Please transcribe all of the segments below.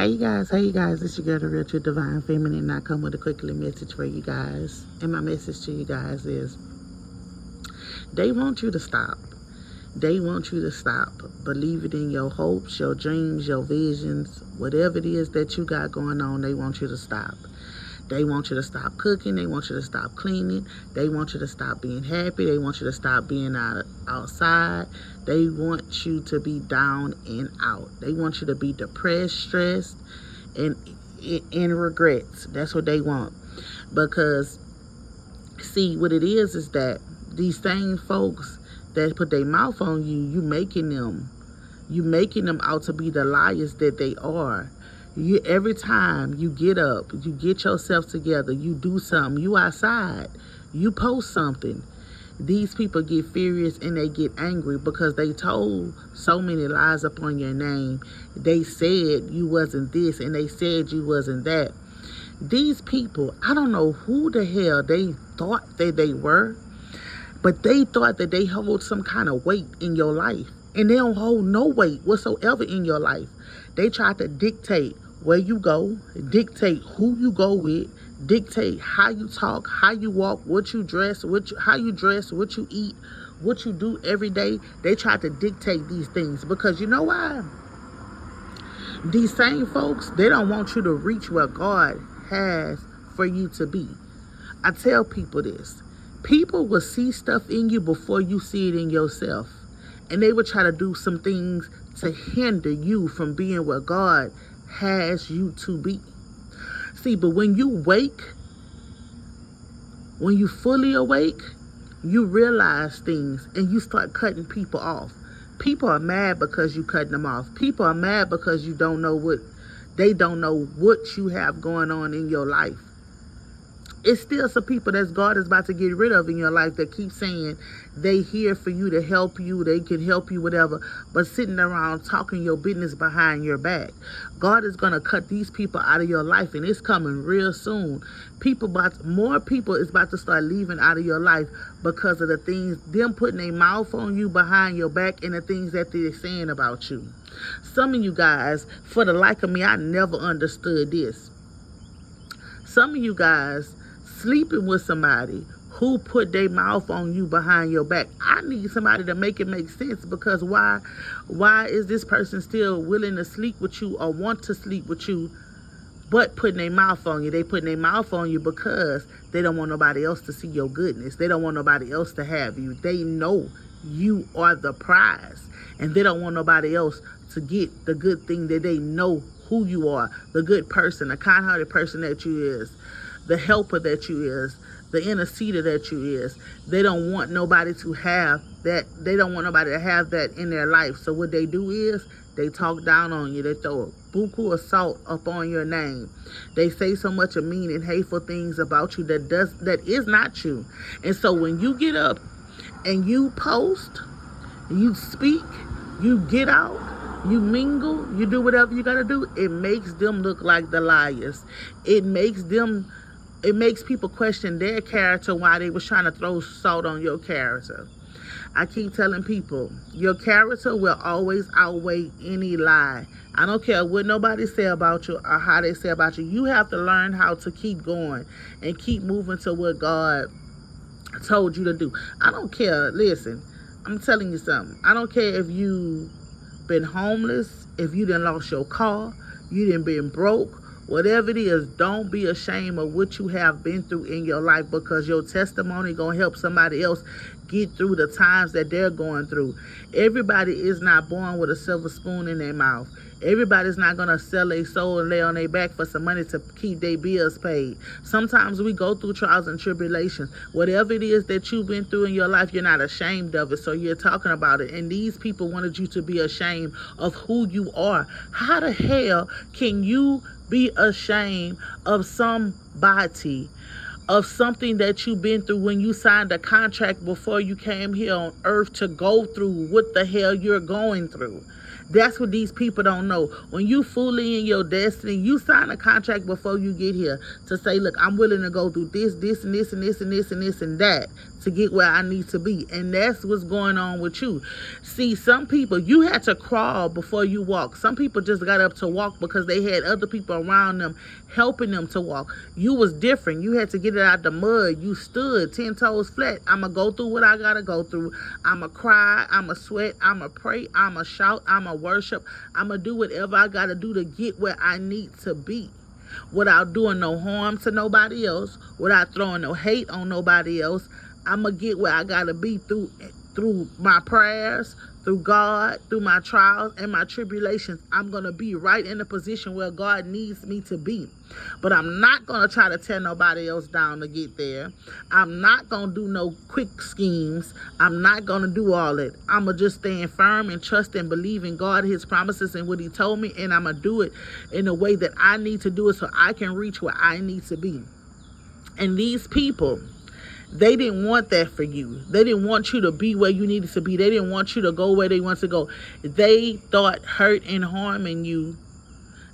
Hey you guys, it's your girl, the Real True Divine Feminine, and I come with a quick little message for you guys. And my message to you guys is, they want you to stop. They want you to stop believing in your hopes, your dreams, your visions, whatever it is that you got going on, they want you to stop. They want you to stop cooking. They want you to stop cleaning. They want you to stop being happy. They want you to stop being outside. They want you to be down and out. They want you to be depressed, stressed, and in regrets. That's what they want. Because, see, what it is that these same folks that put their mouth on you, you making them out to be the liars that they are. Every time you get up, you get yourself together, you do something, you outside, you post something, these people get furious and they get angry because they told so many lies upon your name. They said you wasn't this and they said you wasn't that. These people, I don't know who the hell they thought that they were, but they thought that they hold some kind of weight in your life. And they don't hold no weight whatsoever in your life. They try to dictate where you go, dictate who you go with, dictate how you talk, how you walk, what you dress, how you dress, what you eat, what you do every day. They try to dictate these things because you know why? These same folks, they don't want you to reach where God has for you to be. I tell people this. People will see stuff in you before you see it in yourself. And they will try to do some things to hinder you from being where God has you to be. See, but when you wake, when you fully awake, you realize things and you start cutting people off. People are mad because you cutting them off. People are mad because you don't know what you have going on in your life. It's still some people that God is about to get rid of in your life that keep saying they here for you to help you, they can help you, whatever, but sitting around talking your business behind your back. God is going to cut these people out of your life, and it's coming real soon. More people is about to start leaving out of your life because of the things, them putting their mouth on you behind your back and the things that they're saying about you. Some of you guys, for the like of me, I never understood this. Some of you guys sleeping with somebody who put their mouth on you behind your back. I need somebody to make it make sense, because why is this person still willing to sleep with you or want to sleep with you but putting their mouth on you? They putting their mouth on you because they don't want nobody else to see your goodness. They don't want nobody else to have you. They know you are the prize, and they don't want nobody else to get the good thing that they know who you are, the good person, the kind-hearted person that you is, the helper that you is, the interceder that you is. They don't want nobody to have that. They don't want nobody to have that in their life. So what they do is they talk down on you. They throw a buku of salt up on your name. They say so much of mean and hateful things about you that is not you. And so when you get up and you post, you speak, you get out, you mingle, you do whatever you gotta do, it makes them look like the liars. It makes people question their character while they was trying to throw salt on your character. I keep telling people, your character will always outweigh any lie. I don't care what nobody say about you or how they say about you. You have to learn how to keep going and keep moving to what God told you to do. I don't care. Listen, I'm telling you something. I don't care if you been homeless, if you done lost your car, you done been broke, whatever it is. Don't be ashamed of what you have been through in your life, because your testimony gonna help somebody else get through the times that they're going through. Everybody is not born with a silver spoon in their mouth. Everybody's not going to sell their soul and lay on their back for some money to keep their bills paid. Sometimes we go through trials and tribulations. Whatever it is that you've been through in your life, you're not ashamed of it, so you're talking about it. And these people wanted you to be ashamed of who you are. How the hell can you be ashamed of somebody, of something that you've been through when you signed a contract before you came here on earth to go through what the hell you're going through? That's what these people don't know. When you fully in your destiny, you sign a contract before you get here to say, look, I'm willing to go through this, this, and this, and this, and this, and this, and that to get where I need to be. And that's what's going on with you. See, some people, you had to crawl before you walk. Some people just got up to walk because they had other people around them helping them to walk. You was different. You had to get it out the mud. You stood 10 toes flat. I'm going to go through what I got to go through. I'm going to cry. I'm going to sweat. I'm going to pray. I'm going to shout. I'm going to worship. I'm going to do whatever I got to do to get where I need to be without doing no harm to nobody else, without throwing no hate on nobody else. I'm going to get where I got to be through my prayers, through God, through my trials and my tribulations. I'm going to be right in the position where God needs me to be. But I'm not going to try to tear nobody else down to get there. I'm not going to do no quick schemes. I'm not going to do all that. I'm going to just stand firm and trust and believe in God, his promises, and what he told me. And I'm going to do it in the way that I need to do it so I can reach where I need to be. And these people, they didn't want that for you. They didn't want you to be where you needed to be. They didn't want you to go where they want to go. They thought hurt and harming you,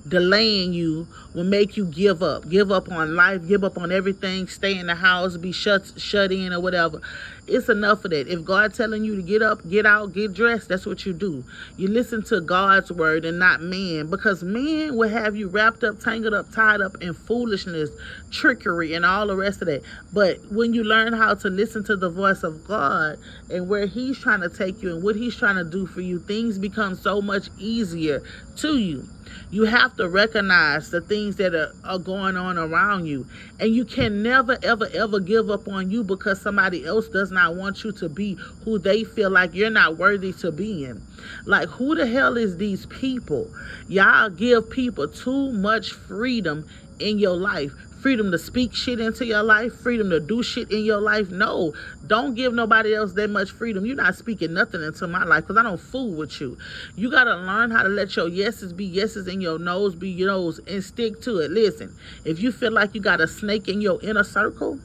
delaying you, will make you give up. Give up on life, give up on everything, stay in the house, be shut in or whatever. It's enough of that. If God's telling you to get up, get out, get dressed, that's what you do. You listen to God's word and not man, because man will have you wrapped up, tangled up, tied up in foolishness, trickery, and all the rest of that. But when you learn how to listen to the voice of God and where he's trying to take you and what he's trying to do for you, things become so much easier to you. You have to recognize the things that are going on around you. And you can never, ever, ever give up on you because somebody else does not want you to be who they feel like you're not worthy to be in. Like, who the hell is these people? Y'all give people too much freedom in your life. Freedom to speak shit into your life, freedom to do shit in your life. No, don't give nobody else that much freedom. You're not speaking nothing into my life because I don't fool with you. You got to learn how to let your yeses be yeses and your no's be your no's and stick to it. Listen, if you feel like you got a snake in your inner circle,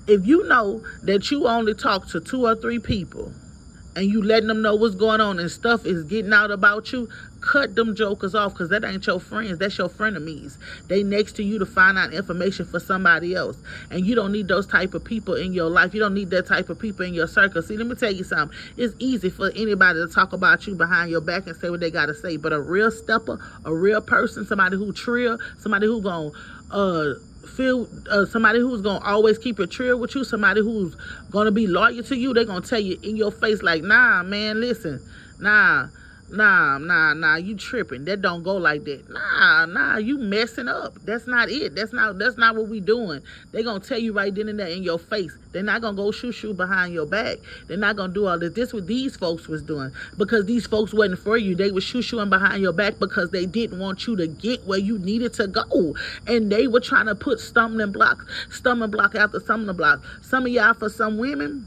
if you know that you only talk to 2 or 3 people and you letting them know what's going on and stuff is getting out about you, cut them jokers off, because that ain't your friends. That's your frenemies. They next to you to find out information for somebody else. And you don't need those type of people in your life. You don't need that type of people in your circle. See, let me tell you something. It's easy for anybody to talk about you behind your back and say what they got to say. But a real stepper, a real person, somebody who trill, somebody who gonna somebody who's gonna always keep it trill with you, somebody who's gonna be loyal to you, they're gonna tell you in your face like, nah, man, listen, nah, you tripping. That don't go like that. Nah, you messing up. That's not it. That's not what we doing. They gonna tell you right then and there in your face. They're not gonna go shoo behind your back. They're not gonna do all this. This what these folks was doing, because these folks wasn't for you. They was shooing behind your back because they didn't want you to get where you needed to go, and they were trying to put stumbling block after stumbling block. Some of y'all, for some women,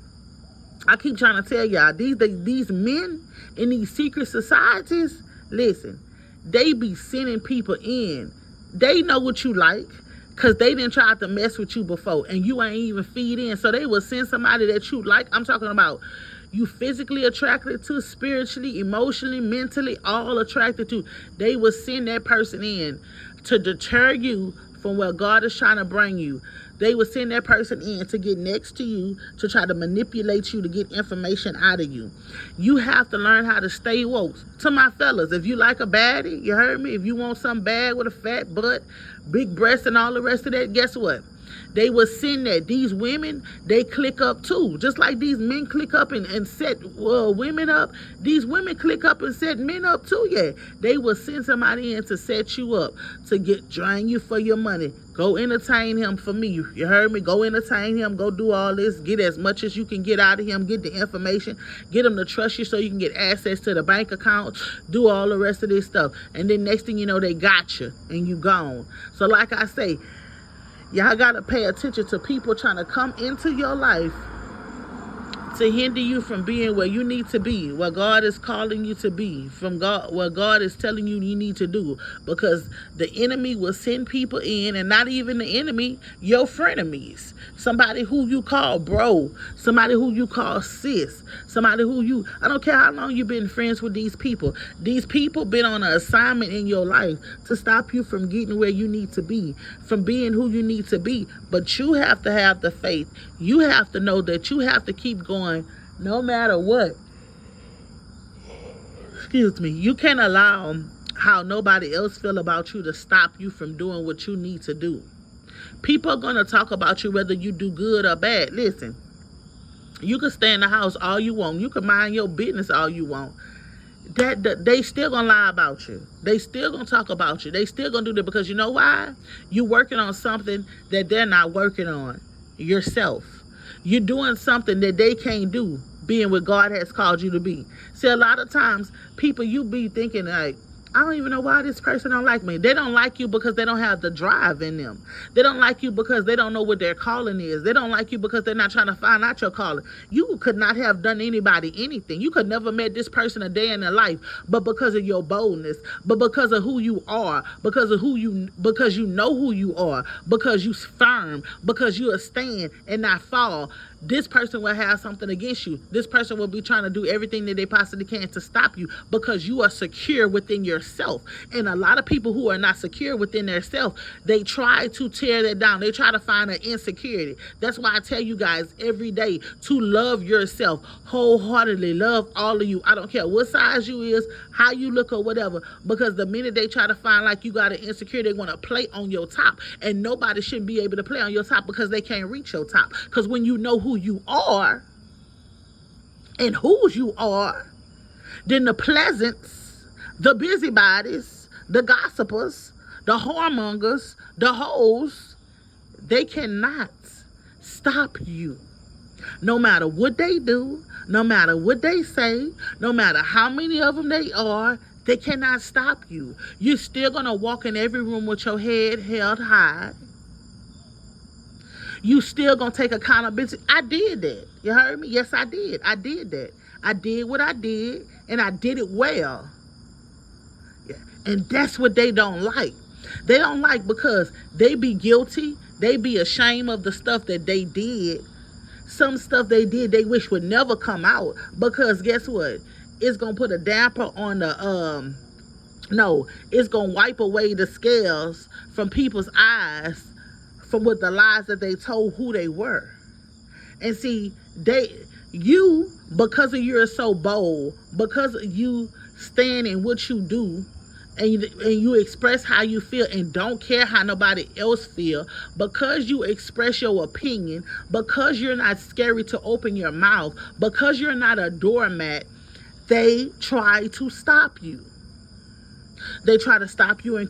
I keep trying to tell y'all, these men in these secret societies, listen, they be sending people in. They know what you like because they didn't try to mess with you before and you ain't even feed in. So they will send somebody that you like. I'm talking about you physically attracted to, spiritually, emotionally, mentally, all attracted to. They will send that person in to deter you from where God is trying to bring you. They will send that person in to get next to you, to try to manipulate you, to get information out of you. You have to learn how to stay woke. To my fellas, if you like a baddie, you heard me? If you want some bad with a fat butt, big breasts, and all the rest of that, guess what? They will send that. These women, they click up too. Just like these men click up and set women up, these women click up and set men up too, yeah. They will send somebody in to set you up, to drain you for your money. Go entertain him for me. You heard me? Go entertain him. Go do all this. Get as much as you can get out of him. Get the information. Get him to trust you so you can get access to the bank account. Do all the rest of this stuff. And then next thing you know, they got you and you gone. So like I say, y'all got to pay attention to people trying to come into your life to hinder you from being where you need to be, where God is calling you to be, from God, where God is telling you need to do. Because the enemy will send people in, and not even the enemy, your frenemies. Somebody who you call bro, somebody who you call sis, somebody who you, I don't care how long you've been friends with these people. These people been on an assignment in your life to stop you from getting where you need to be, from being who you need to be. But you have to have the faith. You have to know that you have to keep going no matter what. Excuse me. You can't allow how nobody else feel about you to stop you from doing what you need to do. People are going to talk about you whether you do good or bad. Listen, you can stay in the house all you want. You can mind your business all you want. That they still gonna lie about you. They still gonna talk about you. They still gonna do that, because you know why? You working on something that they're not working on. Yourself. You're doing something that they can't do, being what God has called you to be. See, a lot of times people, you be thinking like, I don't even know why this person don't like me. They don't like you because they don't have the drive in them. They don't like you because they don't know what their calling is. They don't like you because they're not trying to find out your calling. You could not have done anybody anything. You could never met this person a day in their life, but because of your boldness, but because of who you are, because you know who you are, because you firm, because you are stand and not fall. This person will have something against you. This person will be trying to do everything that they possibly can to stop you, because you are secure within yourself. And a lot of people who are not secure within themselves, they try to tear that down. They try to find an insecurity. That's why I tell you guys every day to love yourself wholeheartedly. Love all of you. I don't care what size you is, how you look or whatever, because the minute they try to find like you got an insecurity, they want to play on your top. And nobody should be able to play on your top, because they can't reach your top. Because when you know who you are and whose you are, then the pleasants, the busybodies, the gossipers, the whoremongers, the hoes, they cannot stop you. No matter what they do, no matter what they say, no matter how many of them they are, they cannot stop you. You're still going to walk in every room with your head held high. You still gonna take accountability. I did that. You heard me? Yes, I did. I did that. I did what I did, and I did it well. Yeah. And that's what they don't like. They don't like because they be guilty. They be ashamed of the stuff that they did. Some stuff they did they wish would never come out, because guess what? It's gonna put a damper on the it's gonna wipe away the scales from people's eyes from what the lies that they told who they were. And see, because of you're so bold, because you stand in what you do, and you express how you feel and don't care how nobody else feel, because you express your opinion, because you're not scary to open your mouth, because you're not a doormat, they try to stop you. They try to stop you in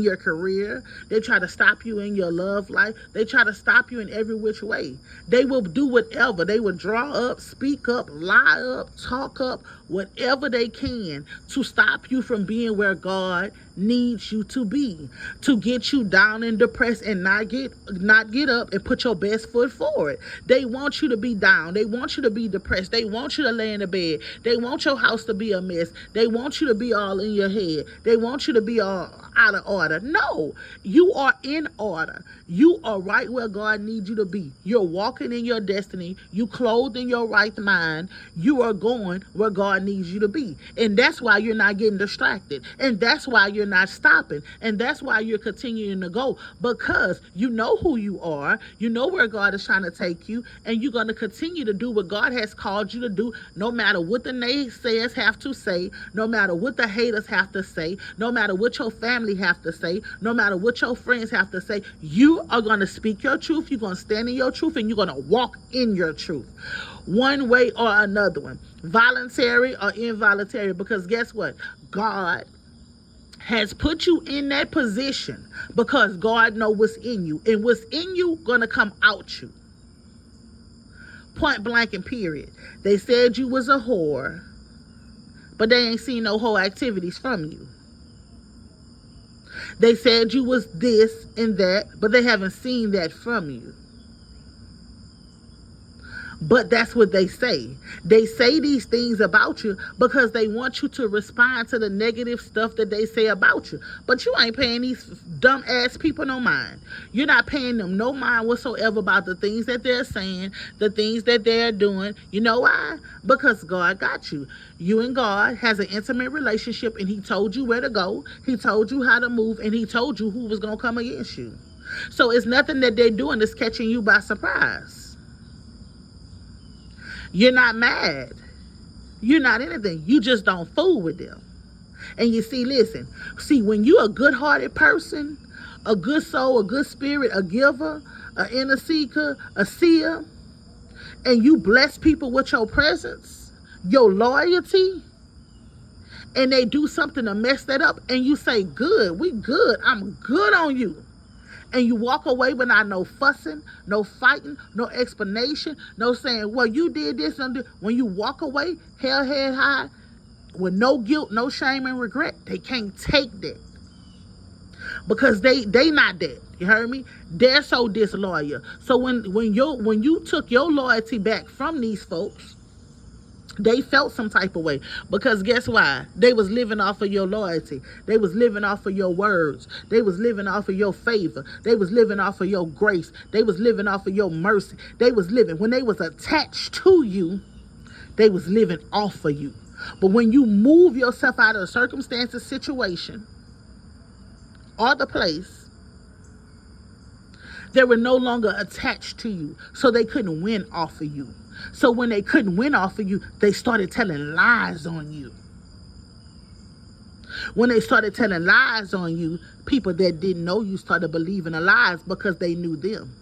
your career. They try to stop you in your love life. They try to stop you in every which way. They will do whatever. They will draw up, speak up, lie up, talk up, whatever they can to stop you from being where God needs you to be, to get you down and depressed and not get up and put your best foot forward. They want you to be down. They want you to be depressed. They want you to lay in the bed. They want your house to be a mess. They want you to be all in your head. They want you to be all out of order. No, you are in order. You are right where God needs you to be. You're walking in your destiny. You clothed in your right mind. You are going where God needs you to be. And that's why you're not getting distracted. And that's why you're not stopping. And that's why you're continuing to go, because you know who you are. You know where God is trying to take you, and you're going to continue to do what God has called you to do, no matter what the naysayers have to say, no matter what the haters have to say, no matter what your family have to say, no matter what your friends have to say. You are going to speak your truth. You're going to stand in your truth, and you're going to walk in your truth, one way or another one, voluntary or involuntary, because guess what? God has put you in that position because God knows what's in you, and what's in you gonna come out you. Point blank and period. They said you was a whore, but they ain't seen no whore activities from you. They said you was this and that, but they haven't seen that from you. But that's what they say. They say these things about you because they want you to respond to the negative stuff that they say about you. But you ain't paying these dumb ass people no mind. You're not paying them no mind whatsoever about the things that they're saying, the things that they're doing. You know why? Because God got you. You and God has an intimate relationship, and he told you where to go. He told you how to move, and he told you who was going to come against you. So it's nothing that they're doing that's catching you by surprise. You're not mad. You're not anything. You just don't fool with them. And you see, listen, when you're a good-hearted person, a good soul, a good spirit, a giver, an interceder, a seer, and you bless people with your presence, your loyalty, and they do something to mess that up, and you say, good, we good, I'm good on you. And you walk away without no fussing, no fighting, no explanation, no saying, well, you did this. When you walk away, hell head high, with no guilt, no shame and regret, they can't take that. Because they not that. You heard me? They're so disloyal. So when you took your loyalty back from these folks, they felt some type of way, because guess why? They was living off of your loyalty. They was living off of your words. They was living off of your favor. They was living off of your grace. They was living off of your mercy. They was living, when they was attached to you, they was living off of you. But when you move yourself out of the circumstances, situation, or the place, they were no longer attached to you, so they couldn't win off of you. So when they couldn't win off of you, they started telling lies on you. When they started telling lies on you, people that didn't know you started believing the lies because they knew them.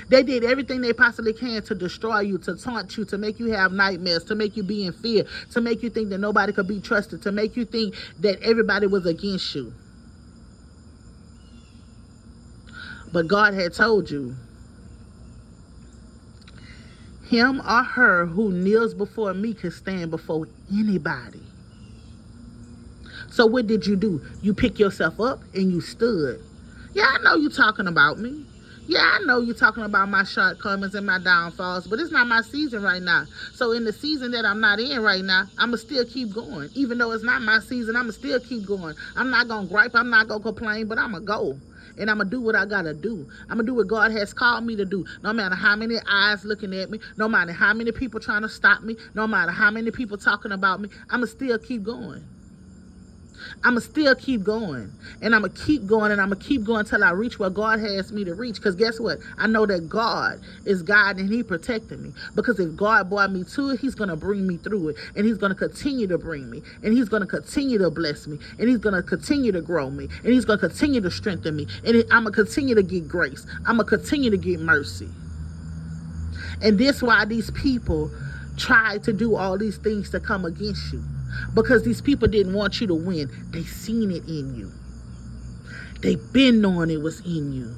They did everything they possibly can to destroy you, to taunt you, to make you have nightmares, to make you be in fear, to make you think that nobody could be trusted, to make you think that everybody was against you. But God had told you, him or her who kneels before me can stand before anybody. So what did you do? You pick yourself up and you stood. Yeah, I know you're talking about me. Yeah, I know you're talking about my shortcomings and my downfalls, but it's not my season right now. So in the season that I'm not in right now, I'ma still keep going. Even though it's not my season, I'ma still keep going. I'm not gonna gripe, I'm not gonna complain, but I'ma go. And I'm going to do what I got to do. I'm going to do what God has called me to do. No matter how many eyes looking at me, no matter how many people trying to stop me, no matter how many people talking about me, I'm going to still keep going. I'm going to still keep going. And I'm going to keep going, and I'm going to keep going until I reach where God has me to reach. Because guess what? I know that God is guiding, and he protecting me. Because if God brought me to it, he's going to bring me through it. And he's going to continue to bring me. And he's going to continue to bless me. And he's going to continue to grow me. And he's going to continue to strengthen me. And I'm going to continue to get grace. I'm going to continue to get mercy. And this why these people try to do all these things to come against you. Because these people didn't want you to win. They seen it in you. They been knowing it was in you.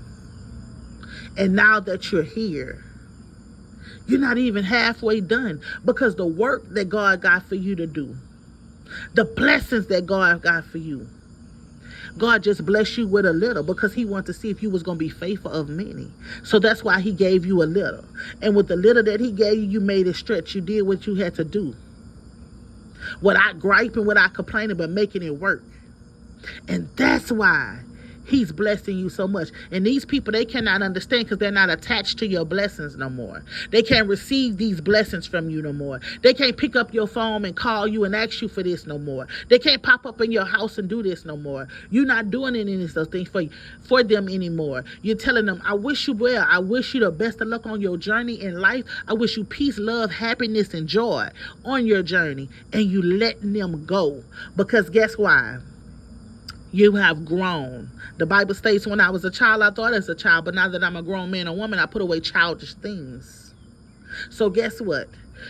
And now that you're here, you're not even halfway done. Because the work that God got for you to do, the blessings that God got for you, God just blessed you with a little because he wanted to see if you was going to be faithful of many. So that's why he gave you a little. And with the little that he gave you, you made it stretch. You did what you had to do. Without griping, without complaining, but making it work. And that's why he's blessing you so much. And these people, they cannot understand because they're not attached to your blessings no more. They can't receive these blessings from you no more. They can't pick up your phone and call you and ask you for this no more. They can't pop up in your house and do this no more. You're not doing any of those things for them anymore. You're telling them, I wish you well. I wish you the best of luck on your journey in life. I wish you peace, love, happiness, and joy on your journey. And you letting them go. Because guess why? You have grown. The Bible states, when I was a child, I thought as a child, but now that I'm a grown man or woman, I put away childish things. So guess what?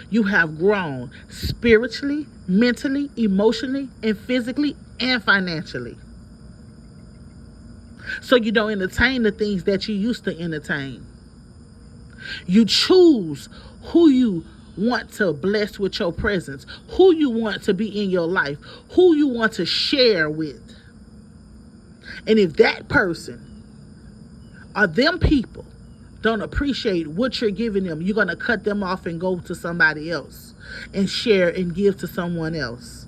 You have grown spiritually, mentally, emotionally, and physically, and financially. So you don't entertain the things that you used to entertain. You choose who you want to bless with your presence, who you want to be in your life, who you want to share with. And if that person or them people don't appreciate what you're giving them, you're going to cut them off and go to somebody else and share and give to someone else.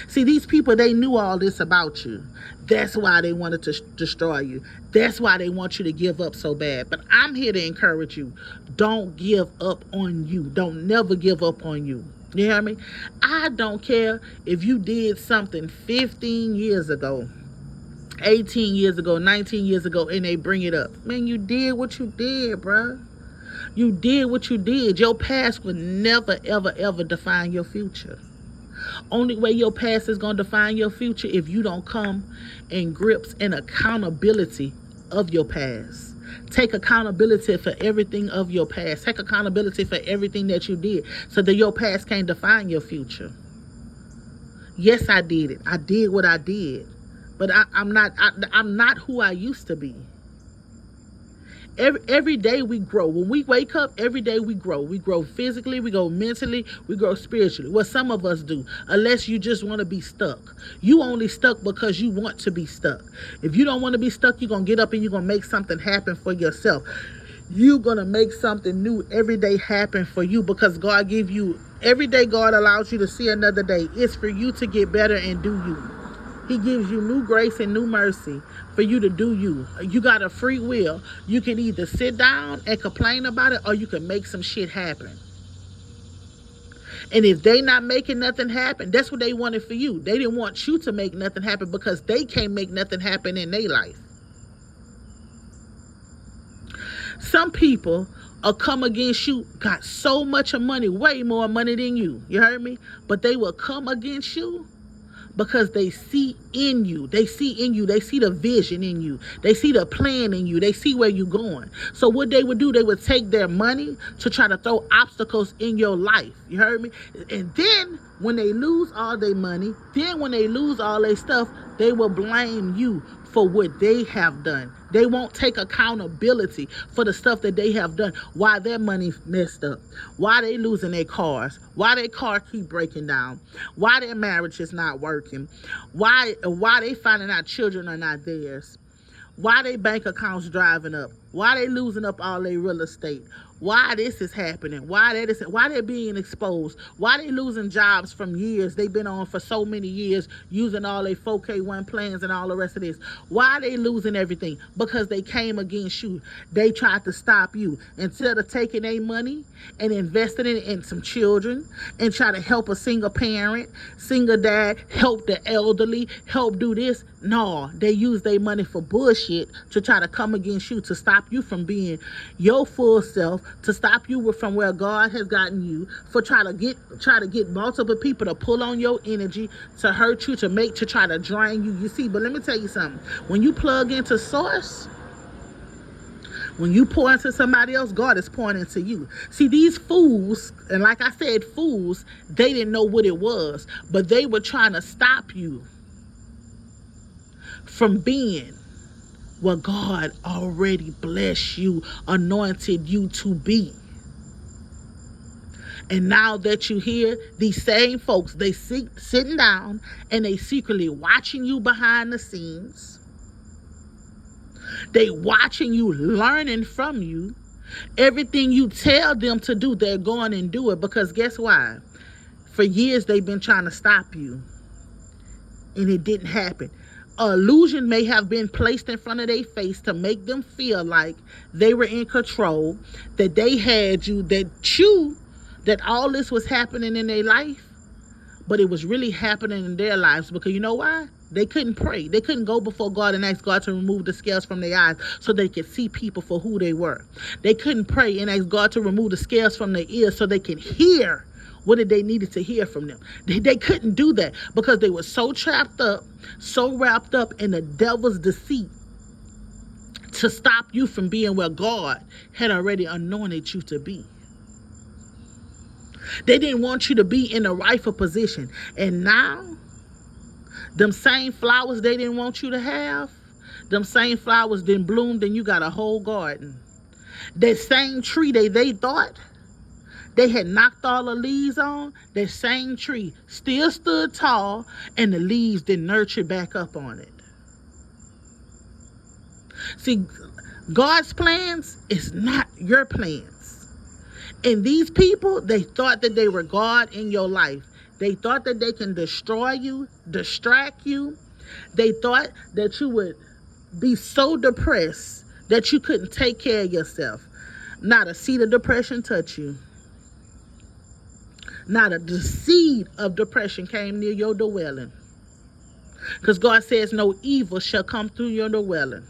See, these people, they knew all this about you. That's why they wanted to destroy you. That's why they want you to give up so bad. But I'm here to encourage you. Don't give up on you. Don't never give up on you. You hear me? I don't care if you did something 15 years ago, 18 years ago, 19 years ago, and they bring it up. Man, you did what you did, bruh. You did what you did. Your past will never, ever, ever define your future. Only way your past is going to define your future if you don't come in grips and accountability of your past. Take accountability for everything of your past. Take accountability for everything that you did so that your past can't define your future. Yes, I did it. I did what I did. But I'm not who I used to be. Every day we grow. When we wake up, every day we grow. We grow physically, we grow mentally, we grow spiritually. What some of us do, unless you just want to be stuck. You only stuck because you want to be stuck. If you don't want to be stuck, you're going to get up and you're going to make something happen for yourself. You're going to make something new every day happen for you because God give you, every day God allows you to see another day. It's for you to get better and do you. He gives you new grace and new mercy for you to do you. You got a free will. You can either sit down and complain about it or you can make some shit happen. And if they not making nothing happen, that's what they wanted for you. They didn't want you to make nothing happen because they can't make nothing happen in their life. Some people come against you, got so much of money, way more money than you. You heard me? But they will come against you because they see in you. They see in you. They see the vision in you. They see the plan in you. They see where you're going. So what they would do, they would take their money to try to throw obstacles in your life. You heard me? And then when they lose all their money, then when they lose all their stuff, they will blame you for what they have done. They won't take accountability for the stuff that they have done. Why their money messed up. Why they losing their cars. Why their car keep breaking down. Why their marriage is not working. Why they finding out children are not theirs. Why they bank accounts driving up. Why they losing up all their real estate. Why this is happening. Why they're being exposed. Why they losing jobs from years they've been on for so many years using all their 4K1 plans and all the rest of this. Why they losing everything? Because they came against you. They tried to stop you. Instead of taking their money and investing it in some children and try to help a single parent, single dad, help the elderly, help do this. No, they use their money for bullshit to try to come against you, to stop you from being your full self, to stop you from where God has gotten you, for try to get multiple people to pull on your energy, to hurt you, to try to drain you. You see, but let me tell you something. When you plug into source, when you pour into somebody else, God is pouring into you. See, these fools, and like I said, fools, they didn't know what it was, but they were trying to stop you from being what God already blessed you, anointed you to be. And now that you hear these same folks, they sitting down and they secretly watching you behind the scenes. They watching you, learning from you. Everything you tell them to do, they're going and do it. Because guess why? For years they've been trying to stop you. And it didn't happen. Illusion may have been placed in front of their face to make them feel like they were in control, that they had you, that all this was happening in their life, but it was really happening in their lives. Because you know why? They couldn't pray. They couldn't go before God and ask God to remove the scales from their eyes so they could see people for who they were. They couldn't pray and ask God to remove the scales from their ears so they could hear what did they needed to hear from them. They couldn't do that because they were so trapped up, so wrapped up in the devil's deceit to stop you from being where God had already anointed you to be. They didn't want you to be in a rightful position. And now, them same flowers they didn't want you to have, them same flowers then bloomed and you got a whole garden. That same tree they thought they had knocked all the leaves on, that same tree still stood tall and the leaves then nurtured back up on it. See, God's plans is not your plans. And these people, they thought that they were God in your life. They thought that they can destroy you, distract you. They thought that you would be so depressed that you couldn't take care of yourself. Not a seed of depression touched you. Not the seed of depression came near your dwelling. Because God says no evil shall come through your dwelling.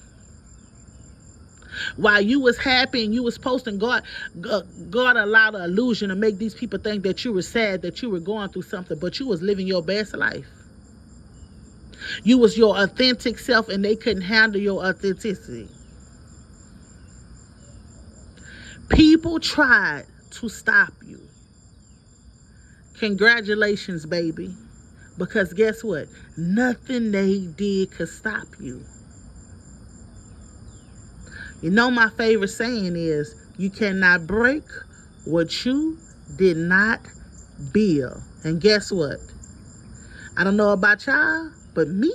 While you was happy and you was posting, God allowed an illusion to make these people think that you were sad, that you were going through something, but you was living your best life. You was your authentic self and they couldn't handle your authenticity. People tried to stop you. Congratulations, baby. Because guess what? Nothing they did could stop you. You know my favorite saying is, you cannot break what you did not build. And guess what? I don't know about y'all, but me,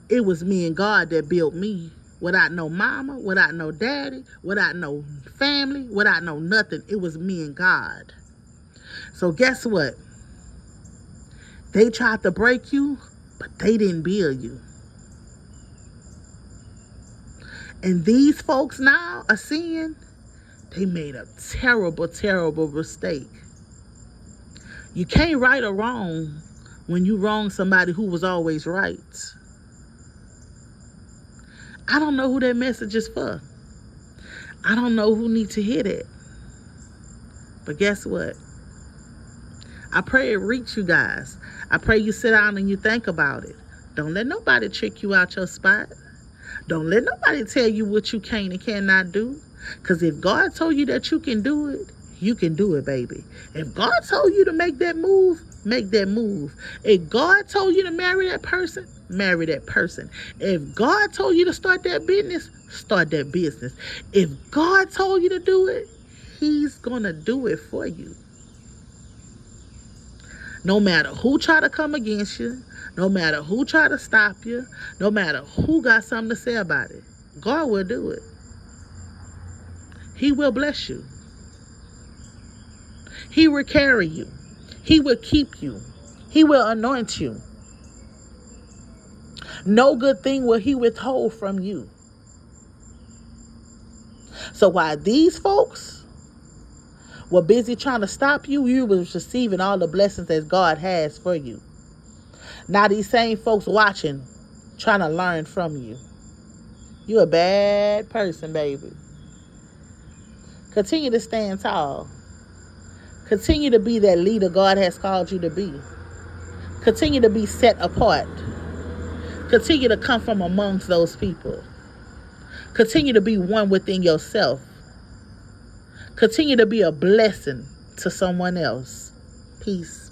it was me and God that built me. Without no mama, without no daddy, without no family, without no nothing. It was me and God. So guess what? They tried to break you, but they didn't build you. And these folks now are seeing they made a terrible, terrible mistake. You can't right or wrong when you wrong somebody who was always right. I don't know who that message is for. I don't know who needs to hear that. But guess what? I pray it reach you guys. I pray you sit down and you think about it. Don't let nobody trick you out your spot. Don't let nobody tell you what you can and cannot do. Because if God told you that you can do it, you can do it, baby. If God told you to make that move, make that move. If God told you to marry that person, marry that person. If God told you to start that business, start that business. If God told you to do it, He's going to do it for you. No matter who try to come against you, no matter who try to stop you, no matter who got something to say about it, God will do it. He will bless you. He will carry you. He will keep you. He will anoint you. No good thing will He withhold from you. So while these folks were busy trying to stop you, you was receiving all the blessings that God has for you. Now these same folks watching, trying to learn from you. You a bad person, baby. Continue to stand tall. Continue to be that leader God has called you to be. Continue to be set apart. Continue to come from amongst those people. Continue to be one within yourself. Continue to be a blessing to someone else. Peace.